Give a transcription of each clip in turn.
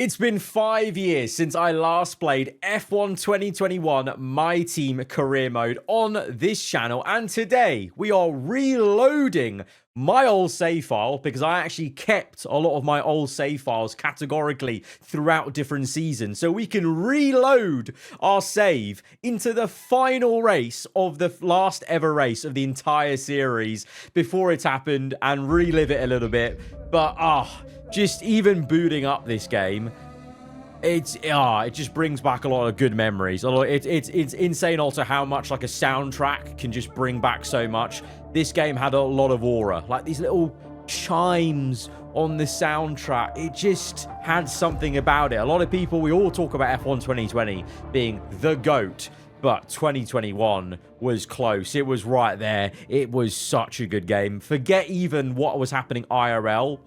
It's been 5 years since I last played F1 2021 My Team Career Mode on this channel, and today we are reloading my old save file because I actually kept a lot of my old save files categorically throughout different seasons, so we can reload our save into the final race of the last ever race of the entire series before it's happened and relive it a little bit. But just even booting up this game, it just brings back a lot of good memories. It's insane also how much like a soundtrack can just bring back so much. This game had a lot of aura, like these little chimes on the soundtrack. It just had something about it. A lot of people, we all talk about F1 2020 being the GOAT, but 2021 was close. It was right there. It was such a good game. Forget even what was happening IRL.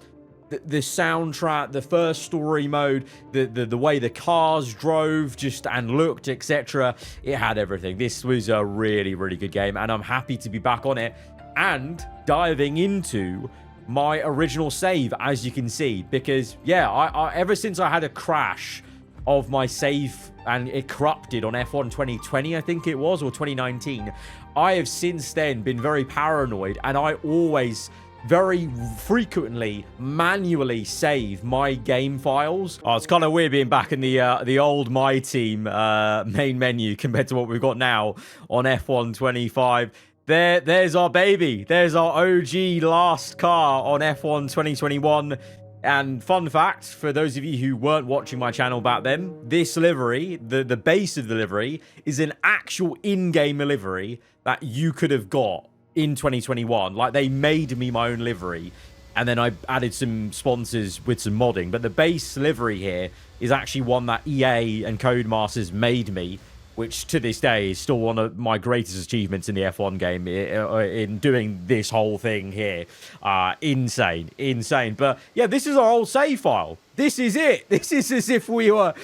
The soundtrack, the first story mode, the way the cars drove just and looked, etc. It had everything. This was a really, really good game, and I'm happy to be back on it and diving into my original save, as you can see, because yeah, I ever since I had a crash of my save and it corrupted on F1 2020, I think it was, or 2019, I have since then been very paranoid, and I always very frequently manually save my game files. It's kind of weird being back in the old My Team main menu compared to what we've got now on F1 25. There's our baby. There's our OG last car on F1 2021. And fun fact, for those of you who weren't watching my channel back then, this livery, the base of the livery, is an actual in-game livery that you could have got in 2021. Like, they made me my own livery, and then I added some sponsors with some modding, but the base livery here is actually one that EA and Codemasters made me, which to this day is still one of my greatest achievements in the F1 game in doing this whole thing here. Insane. But yeah, this is our old save file. This is it. This is as if we were,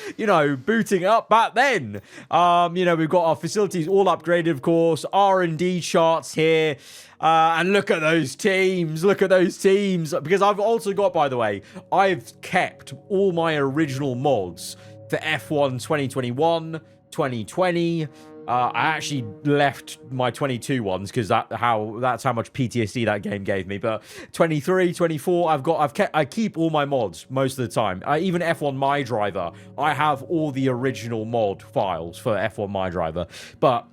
booting up back then. We've got our facilities all upgraded, of course. R&D charts here. And look at those teams. Look at those teams. Because I've also got, by the way, I've kept all my original mods for F1 2021, 2020. I actually left my 22 ones because that's how much PTSD that game gave me. But 23, 24, I keep all my mods most of the time. Even F1 My Driver, I have all the original mod files for F1 My Driver. But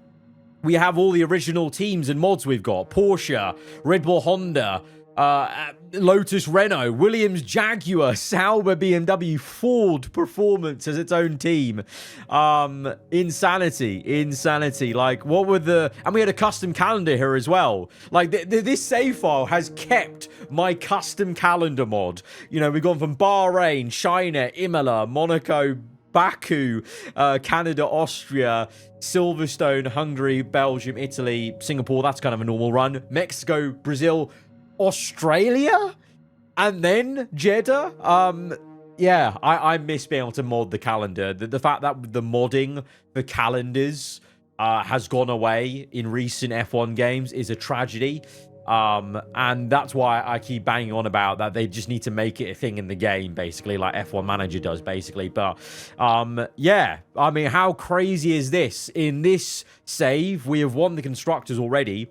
we have all the original teams and mods we've got. Porsche, Red Bull, Honda, Lotus, Renault, Williams, Jaguar, Sauber, BMW, Ford Performance as its own team. Insanity. Like, what were and we had a custom calendar here as well. Like, this save file has kept my custom calendar mod. We've gone from Bahrain, China, Imola, Monaco, Baku, Canada, Austria, Silverstone, Hungary, Belgium, Italy, Singapore. That's kind of a normal run. Mexico, Brazil, Australia, and then Jeddah. Yeah, I miss being able to mod the calendar. The fact that the modding for calendars has gone away in recent F1 games is a tragedy. And that's why I keep banging on about that. They just need to make it a thing in the game, basically, like F1 Manager does, basically. But yeah, I mean, how crazy is this? In this save, we have won the constructors already.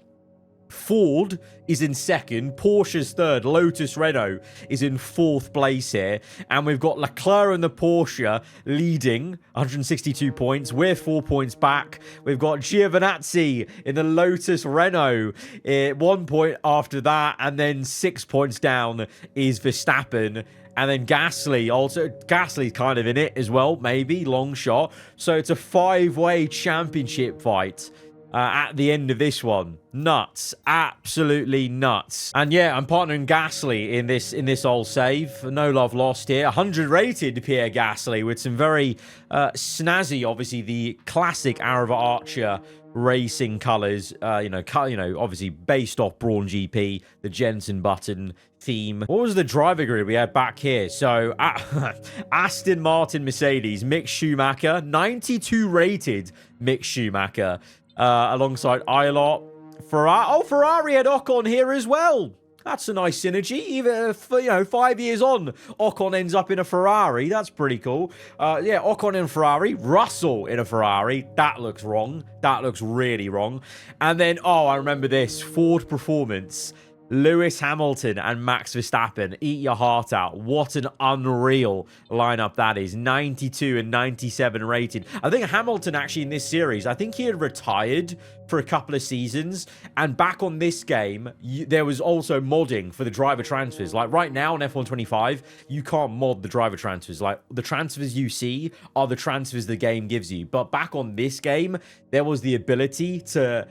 Ford is in second, Porsche's third, Lotus, Renault is in fourth place here, and we've got Leclerc and the Porsche leading 162 points. We're 4 points back. We've got Giovinazzi in the Lotus, Renault 1 point after that, and then 6 points down is Verstappen. And then Gasly's kind of in it as well, maybe, long shot. So it's a 5-way championship fight at the end of this one. Nuts. Absolutely nuts. And yeah, I'm partnering Gasly in this old save. No love lost here. 100 rated Pierre Gasly with some very snazzy, obviously, the classic Arava Archer racing colors, obviously based off Brawn GP, the Jensen Button theme. What was the driver grid we had back here? So Aston Martin, Mercedes, Mick Schumacher, 92 rated Mick Schumacher, alongside Ilott, Ferrari had Ocon here as well. That's a nice synergy. Even if, 5 years on, Ocon ends up in a Ferrari. That's pretty cool. Yeah, Ocon in a Ferrari, Russell in a Ferrari. That looks wrong. That looks really wrong. And then, oh, I remember this. Ford Performance. Lewis Hamilton and Max Verstappen, eat your heart out. What an unreal lineup that is. 92 and 97 rated. I think Hamilton actually in this series, I think he had retired for a couple of seasons. And back on this game, there was also modding for the driver transfers. Like right now on F1 25, you can't mod the driver transfers. Like the transfers you see are the transfers the game gives you. But back on this game, there was the ability to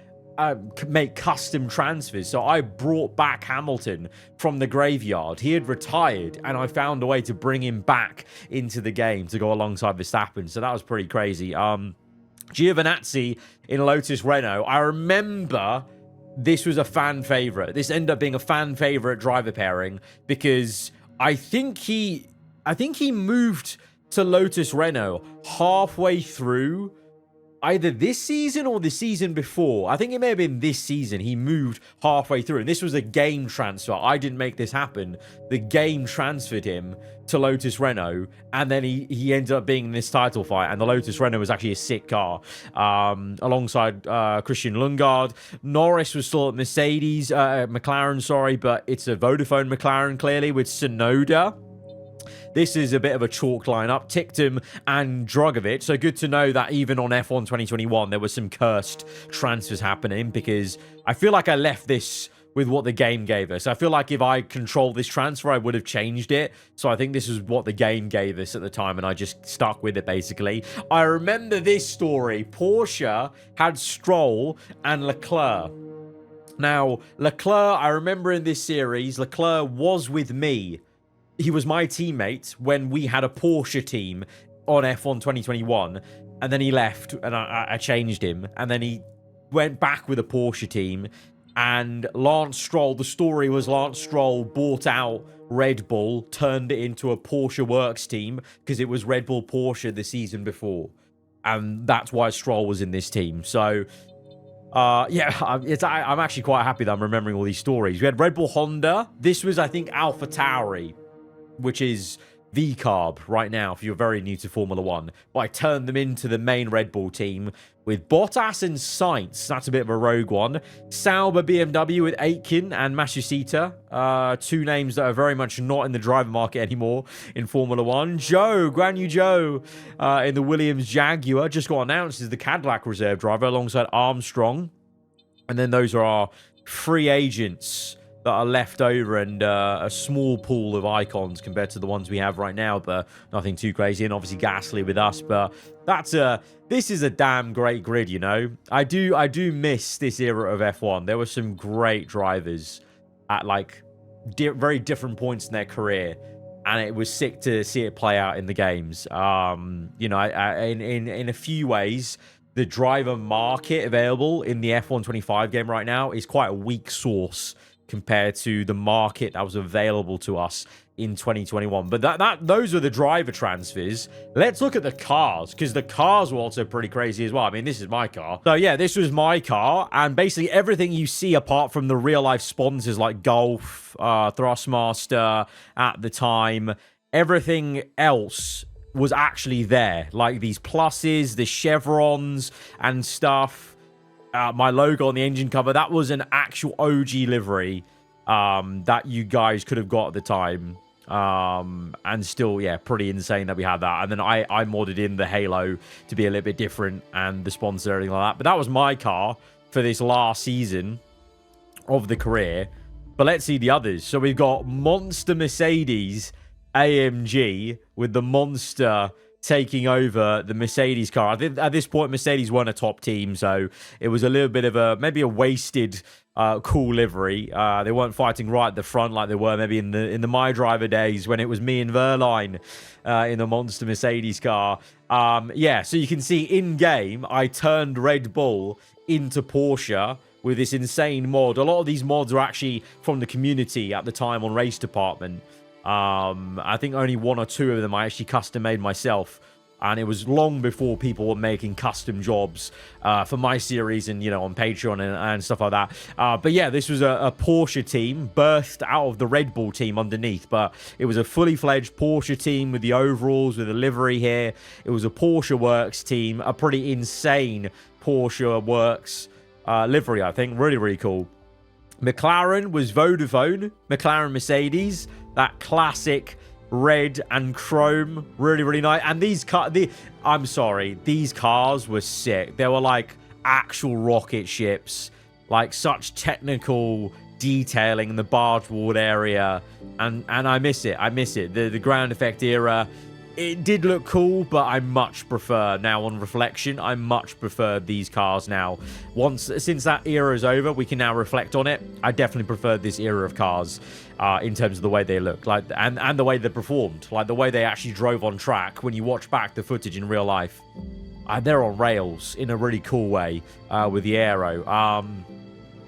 make custom transfers. So I brought back Hamilton from the graveyard. He had retired and I found a way to bring him back into the game to go alongside Verstappen. So that was pretty crazy. Giovinazzi in Lotus Renault. I remember this was a fan favorite. This ended up being a fan favorite driver pairing because I think he moved to Lotus Renault halfway through either this season or the season before. I think it may have been this season. He moved halfway through. And this was a game transfer. I didn't make this happen. The game transferred him to Lotus Renault. And then he ended up being in this title fight. And the Lotus Renault was actually a sick car. Alongside Christian Lundgaard. Norris was still at McLaren, sorry. But it's a Vodafone McLaren, clearly, with Tsunoda. This is a bit of a chalk lineup. Ticktum and Drogovic. So good to know that even on F1 2021, there was some cursed transfers happening because I feel like I left this with what the game gave us. I feel like if I controlled this transfer, I would have changed it. So I think this is what the game gave us at the time, and I just stuck with it, basically. I remember this story. Porsche had Stroll and Leclerc. Now, Leclerc, I remember in this series, Leclerc was with me. He was my teammate when we had a Porsche team on F1 2021, and then he left, and I changed him, and then he went back with a Porsche team, and Lance Stroll, the story was Lance Stroll bought out Red Bull, turned it into a Porsche Works team, because it was Red Bull Porsche the season before, and that's why Stroll was in this team. So yeah, I'm actually quite happy that I'm remembering all these stories. We had Red Bull Honda. This was, I think, AlphaTauri, which is VCarb right now if you're very new to Formula 1. But I turned them into the main Red Bull team with Bottas and Sainz. That's a bit of a rogue one. Sauber BMW with Aitken and Matsushita. Two names that are very much not in the driver market anymore in Formula 1. Guanyu Zhou in the Williams Jaguar. Just got announced as the Cadillac reserve driver alongside Armstrong. And then those are our free agents that are left over, and a small pool of icons compared to the ones we have right now, but nothing too crazy. And obviously Gasly with us, but this is a damn great grid, you know. I do miss this era of F1. There were some great drivers at like very different points in their career, and it was sick to see it play out in the games. You know, in a few ways, the driver market available in the F1 25 game right now is quite a weak source compared to the market that was available to us in 2021. But those are the driver transfers. Let's look at the cars, because the cars were also pretty crazy as well. I mean, this is my car. So yeah, this was my car, and basically everything you see apart from the real life sponsors like Golf, Thrustmaster at the time, everything else was actually there. Like these pluses, the chevrons and stuff. My logo on the engine cover, that was an actual OG livery that you guys could have got at the time. And still, yeah, pretty insane that we had that. And then I modded in the halo to be a little bit different and the sponsor and everything like that. But that was my car for this last season of the career. But let's see the others. So we've got Monster Mercedes AMG with the Monster taking over the Mercedes car. I think at this point Mercedes weren't a top team, so it was a little bit of maybe a wasted cool livery. They weren't fighting right at the front like they were maybe in the My Driver days when it was me and Verline in the Monster Mercedes car. Yeah, so you can see in game I turned Red Bull into Porsche with this insane mod. A lot of these mods are actually from the community at the time on Race Department. I think only one or two of them I actually custom made myself. And it was long before people were making custom jobs for my series and, you know, on Patreon and stuff like that. But yeah, this was a Porsche team birthed out of the Red Bull team underneath. But it was a fully fledged Porsche team with the overalls, with the livery here. It was a Porsche Works team, a pretty insane Porsche Works livery, I think. Really, really cool. McLaren was Vodafone. McLaren Mercedes, that classic red and chrome, really, really nice. And these I'm sorry, these cars were sick. They were like actual rocket ships, like such technical detailing in the barge ward area, and I miss it. The ground effect era, it did look cool, but I much prefer now, on reflection, I much prefer these cars now. Since that era is over, we can now reflect on it. I definitely prefer this era of cars in terms of the way they look, like, and the way they performed, like the way they actually drove on track. When you watch back the footage in real life, they're on rails in a really cool way with the aero.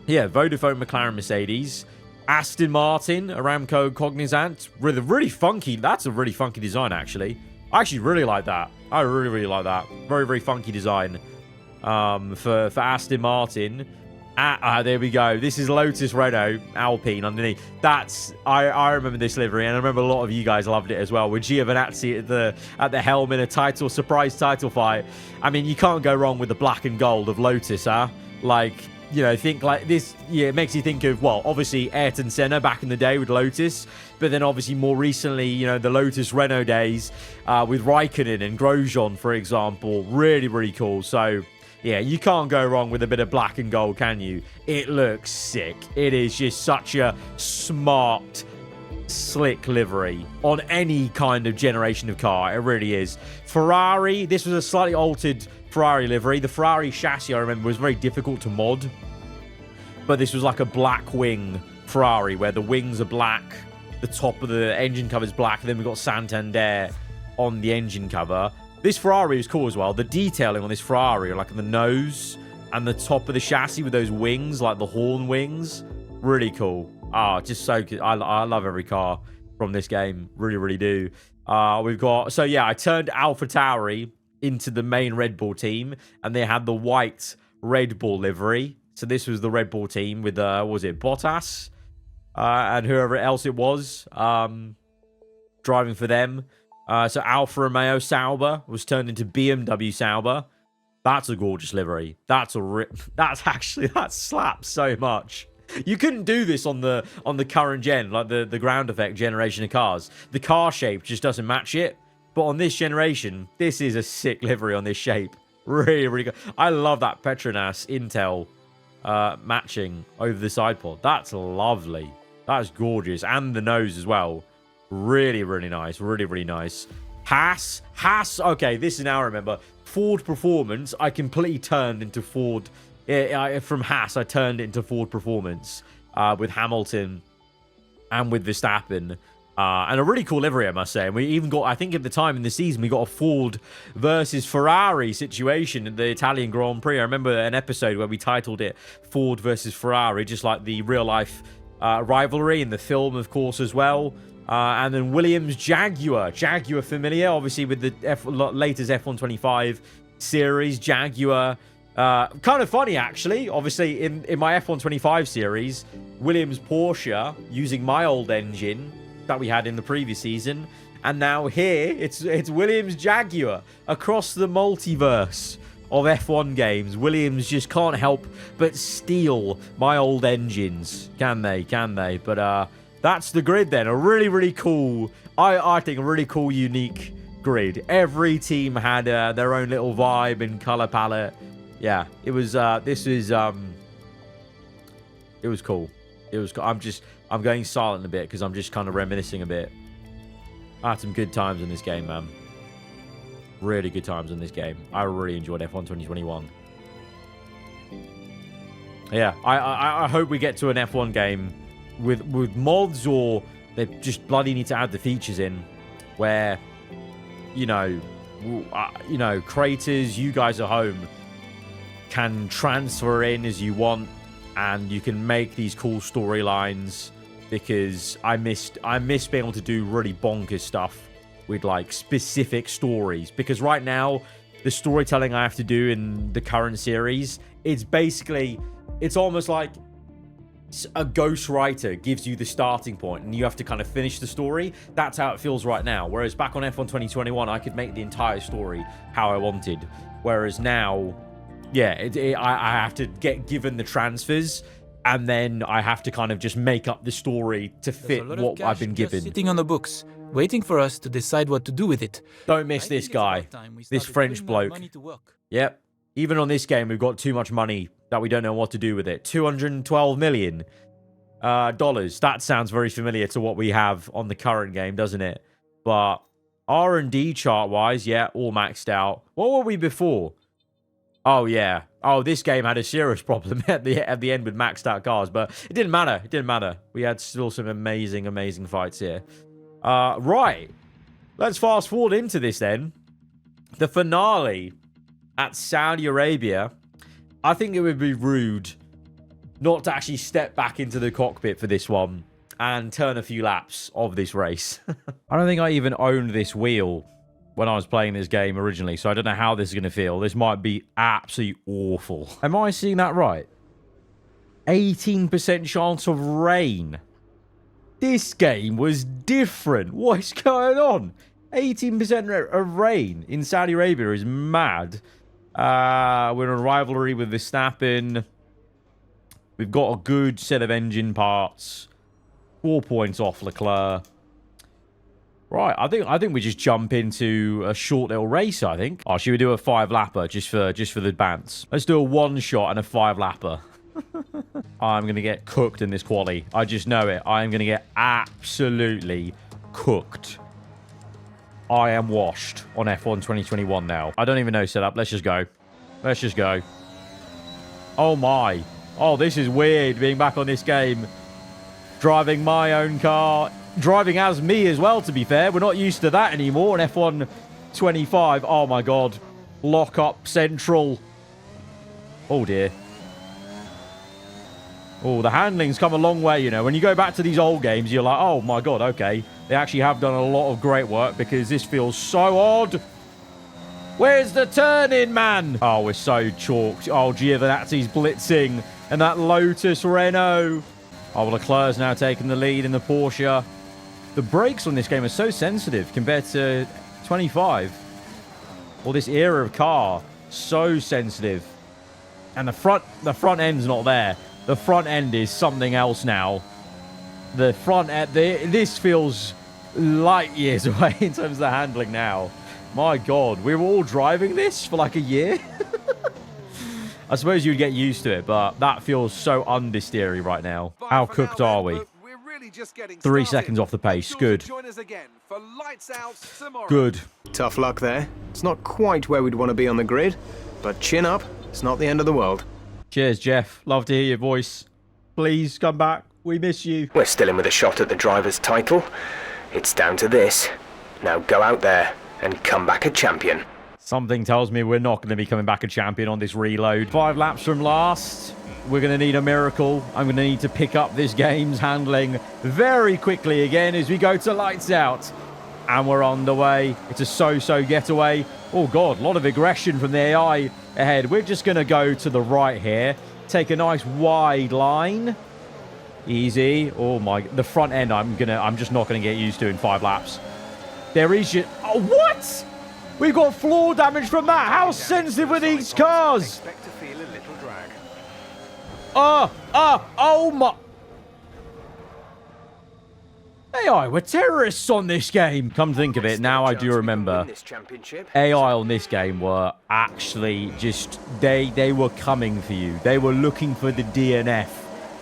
Yeah, Vodafone, McLaren, Mercedes. Aston Martin, Aramco, Cognizant, with a really funky, that's a really funky design, actually. I actually really like that. I really, really like that. Very, very funky design for Aston Martin. There we go. This is Lotus Renault Alpine underneath. I remember this livery, and I remember a lot of you guys loved it as well, with Giovinazzi at the helm in a surprise title fight. I mean, you can't go wrong with the black and gold of Lotus, huh? Like, you know, think like this. Yeah, it makes you think of, well, obviously Ayrton Senna back in the day with Lotus, but then obviously more recently, you know, the Lotus Renault days with Raikkonen and Grosjean, for example. Really, really cool. So yeah, you can't go wrong with a bit of black and gold, can you? It looks sick. It is just such a smart, slick livery on any kind of generation of car. It really is. Ferrari, this was a slightly altered Ferrari livery. The Ferrari chassis, I remember, was very difficult to mod, but this was like a black wing Ferrari where the wings are black, the top of the engine cover is black, and then we've got Santander on the engine cover. This Ferrari is cool as well. The detailing on this Ferrari, like the nose and the top of the chassis with those wings, like the horn wings, really cool. Just so good. I love every car from this game. Really, really do. We've got, so yeah, I turned AlphaTauri into the main Red Bull team, and they had the white Red Bull livery. So this was the Red Bull team with, what was it, Bottas and whoever else it was driving for them. So Alfa Romeo Sauber was turned into BMW Sauber. That's a gorgeous livery. That slaps so much. You couldn't do this on the current gen, like the ground effect generation of cars. The car shape just doesn't match it. But on this generation, this is a sick livery on this shape. Really, really good. I love that Petronas Intel matching over the side pod. That's lovely. That's gorgeous. And the nose as well. Really, really nice. Really, really nice. Haas. Okay, this is now I remember. Ford Performance, I completely turned into Ford. From Haas, I turned it into Ford Performance with Hamilton and with Verstappen. And a really cool livery, I must say. And we even got, I think at the time in the season, we got a Ford versus Ferrari situation in the Italian Grand Prix. I remember an episode where we titled it Ford versus Ferrari, just like the real-life rivalry in the film, of course, as well. And then Williams Jaguar familiar, obviously, with the latest F125 series. Jaguar, kind of funny, actually. Obviously, in my F125 series, Williams Porsche, using my old engine that we had in the previous season, and now here it's Williams Jaguar. Across the multiverse of F1 games, Williams just can't help but steal my old engines, can they? But that's the grid then. A really, really cool, I think a really cool, unique grid. Every team had their own little vibe and color palette. Yeah, it was it was cool. I'm going silent a bit because I'm just kind of reminiscing a bit. I had some good times in this game, man. Really good times in this game. I really enjoyed F1 2021. Yeah, I hope we get to an F1 game with mods, or they just bloody need to add the features in where, creators, you guys at home, can transfer in as you want, and you can make these cool storylines, because I miss being able to do really bonkers stuff with like specific stories, because right now the storytelling I have to do in the current series, it's basically, it's almost like a ghostwriter gives you the starting point and you have to kind of finish the story. That's how it feels right now. Whereas back on F1 2021, I could make the entire story how I wanted. Whereas now, yeah, I have to get given the transfers, and then I have to kind of just make up the story to fit what I've been given. Sitting on the books, waiting for us to decide what to do with it. Don't miss this guy, this French bloke. Yep. Even on this game, we've got too much money that we don't know what to do with it. $212 million. That sounds very familiar to what we have on the current game, doesn't it? But R&D chart-wise, yeah, all maxed out. What were we before? Oh, yeah. Oh, this game had a serious problem at the end with maxed out cars, but it didn't matter. It didn't matter. We had still some amazing, amazing fights here. Right. Let's fast forward into this then. The finale at Saudi Arabia. I think it would be rude not to actually step back into the cockpit for this one and turn a few laps of this race. I don't think I even owned this wheel when I was playing this game originally, so I don't know how this is going to feel. This might be absolutely awful. Am I seeing that right? 18% chance of rain. This game was different. What is going on? 18% of rain in Saudi Arabia is mad. We're in a rivalry with Verstappen. We've got a good set of engine parts. 4 points off Leclerc. Right, I think we just jump into a short little race, I think. Oh, should we do a 5-lapper just for the bants? Let's do a 1-shot and a 5-lapper. I'm going to get cooked in this quali. I just know it. I am going to get absolutely cooked. I am washed on F1 2021 now. I don't even know setup. Let's just go. Let's just go. Oh, my. Oh, this is weird being back on this game. Driving my own car. Driving as me as well, to be fair. We're not used to that anymore in F1 25. Oh, my God. Lock up central. Oh, dear. Oh, the handling's come a long way, you know. When you go back to these old games, you're like, oh, my God, okay. They actually have done a lot of great work because this feels so odd. Where's the turn-in, man? Oh, we're so chalked. Oh, Giovinazzi's blitzing. And that Lotus Renault. Oh, Leclerc's now taking the lead in the Porsche. The brakes on this game are so sensitive compared to 25. Or this era of car. So sensitive. And the front end's not there. The front end is something else now. The front end, this feels light years away in terms of the handling now. My God, we were all driving this for like a year. I suppose you'd get used to it, but that feels so understeery right now. How cooked are we? 3 seconds off the pace. Good. Good. Tough luck there. It's not quite where we'd want to be on the grid, but chin up. It's not the end of the world. Cheers, Jeff. Love to hear your voice. Please come back. We miss you. We're still in with a shot at the driver's title. It's down to this. Now go out there and come back a champion. Something tells me we're not going to be coming back a champion on this reload. 5 laps from last. We're going to need a miracle. I'm going to need to pick up this game's handling very quickly again as we go to lights out. And we're on the way. It's a so-so getaway. Oh, God, a lot of aggression from the AI ahead. We're just going to go to the right here. Take a nice wide line. Easy. Oh, my. The front end, I'm just not going to get used to in 5 laps. There is just... Oh, what? We've got floor damage from that. How sensitive are these cars? Expect to feel a little drag. Oh, my... AI were terrorists on this game. Come to think of it, now I do remember. AI on this game were actually just... They were coming for you. They were looking for the DNF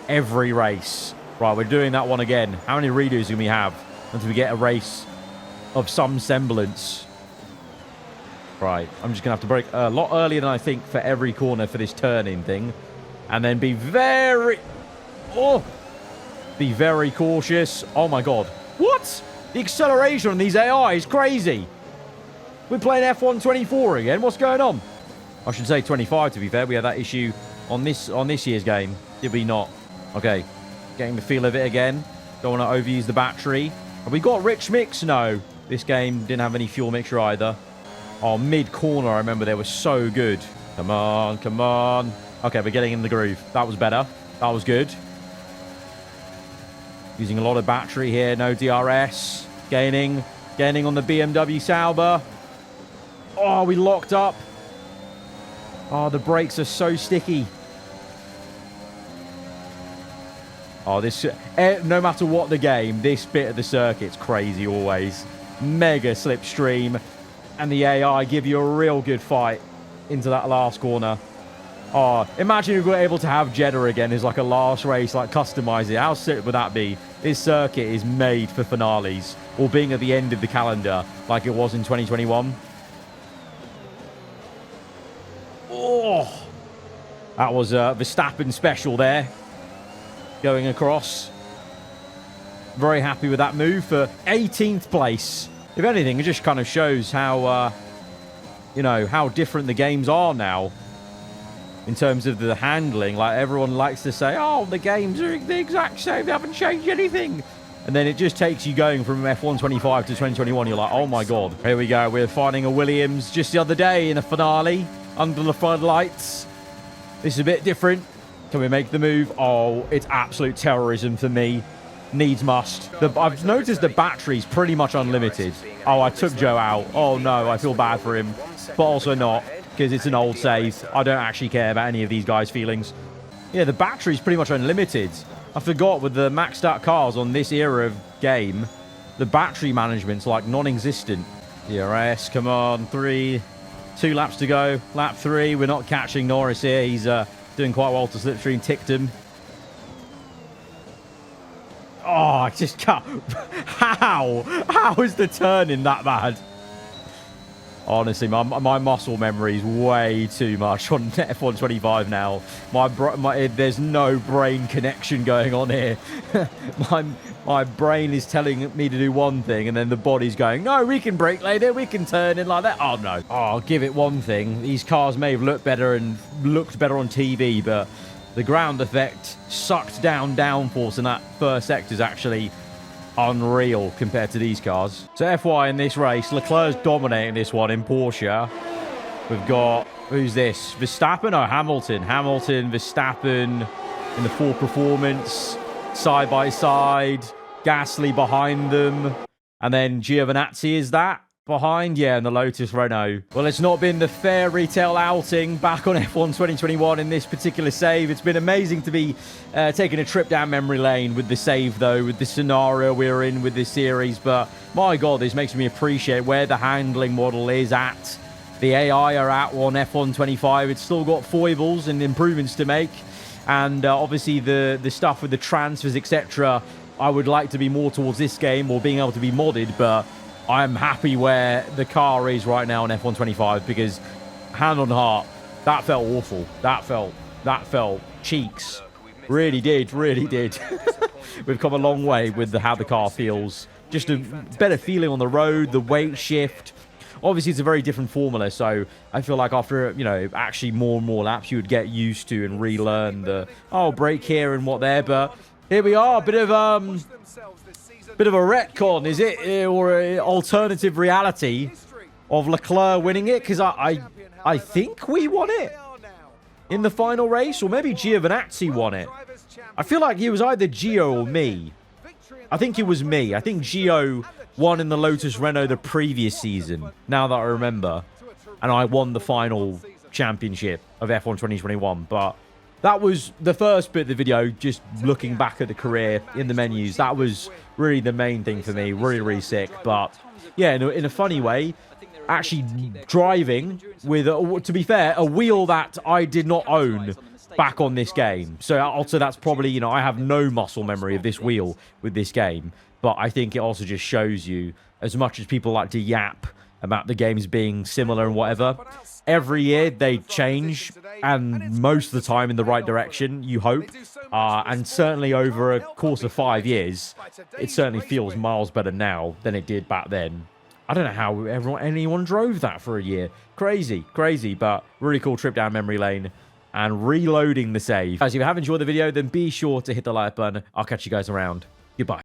every race. Right, we're doing that one again. How many redos do we have until we get a race of some semblance? Right, I'm just going to have to brake a lot earlier than I think for every corner for this turn-in thing. And then be very... Oh! Be very cautious. Oh, my God. What? The acceleration on these AI is crazy. We're playing F1 24 again. What's going on? I should say 25, to be fair. We had that issue on this year's game. Did we not? Okay. Getting the feel of it again. Don't want to overuse the battery. Have we got rich mix? No. This game didn't have any fuel mixture either. Oh, mid-corner, I remember they were so good. Come on, come on. Okay, we're getting in the groove. That was better. That was good. Using a lot of battery here. No DRS. Gaining on the BMW Sauber. Oh, we locked up. Oh, the brakes are so sticky. Oh, this... no matter what the game, this bit of the circuit's crazy always. Mega slipstream. And the AI give you a real good fight into that last corner. Oh, imagine if we were able to have Jeddah again as like a last race, like customize it. How sick would that be? This circuit is made for finales, or being at the end of the calendar like it was in 2021. Oh, that was a Verstappen special there. Going across. Very happy with that move for 18th place. If anything, it just kind of shows how, you know, how different the games are now. In terms of the handling, like everyone likes to say, oh, the games are the exact same, they haven't changed anything. And then it just takes you going from F1 25 to 2021. You're like, oh my God. Here we go. We're finding a Williams just the other day in a finale under the floodlights. This is a bit different. Can we make the move? Oh, it's absolute terrorism for me. Needs must. I've noticed the battery's pretty much unlimited. Oh, I took Joe out. Oh no, I feel bad for him. But also not, because it's an old save. I don't actually care about any of these guys' feelings. Yeah, the battery's pretty much unlimited. I forgot with the maxed out cars on this era of game, the battery management's like non-existent. DRS, come on, 2 laps to go. Lap 3, we're not catching Norris here. He's doing quite well to slipstream, ticked him. Oh, I just can't. How is the turning that bad? Honestly, my muscle memory is way too much on F1 25 now. There's no brain connection going on here. my brain is telling me to do one thing, and then the body's going, no, we can brake later, we can turn in like that. Oh, no. Oh, I'll give it one thing. These cars may have looked better on TV, but the ground effect sucked down downforce in that first sector is actually unreal compared to these cars. So FY in this race, Leclerc's dominating this one in Porsche. We've got, who's this? Verstappen? Oh, Hamilton. Hamilton, Verstappen in the full performance, side by side. Gasly behind them. And then Giovinazzi is that behind? Yeah, and the Lotus Renault. Well, it's not been the fairy tale outing back on F1 2021 in this particular save. It's been amazing to be taking a trip down memory lane with the save, though, with the scenario we're in with this series. But my God, this makes me appreciate where the handling model is at. The AI are at on F1 25. It's still got foibles and improvements to make. And obviously the stuff with the transfers, etc. I would like to be more towards this game or being able to be modded, but I'm happy where the car is right now on F1 25 because, hand on heart, that felt awful. That felt cheeks. Really did. We've come a long way with how the car feels. Just a better feeling on the road, the weight shift. Obviously, it's a very different formula, so I feel like after, you know, actually more and more laps, you would get used to and relearn the, oh, brake here and what there, but here we are, bit of a retcon, is it? Or an alternative reality of Leclerc winning it? Because I think we won it in the final race, or maybe Giovinazzi won it. I feel like it was either Gio or me. I think it was me. I think Gio won in the Lotus Renault the previous season, now that I remember. And I won the final championship of F1 2021, but that was the first bit of the video, just looking back at the career in the menus. That was really the main thing for me. Really sick. But yeah, in a funny way, actually driving with, to be fair, a wheel that I did not own back on this game. So also that's probably, you know, I have no muscle memory of this wheel with this game. But I think it also just shows you, as much as people like to yap about the games being similar and whatever, every year they change, and most of the time in the right direction, you hope. And certainly over a course of 5 years, it certainly feels miles better now than it did back then. I don't know how anyone drove that for a year. Crazy, but really cool trip down memory lane and reloading the save. Guys, if you have enjoyed the video, then be sure to hit the like button. I'll catch you guys around. Goodbye.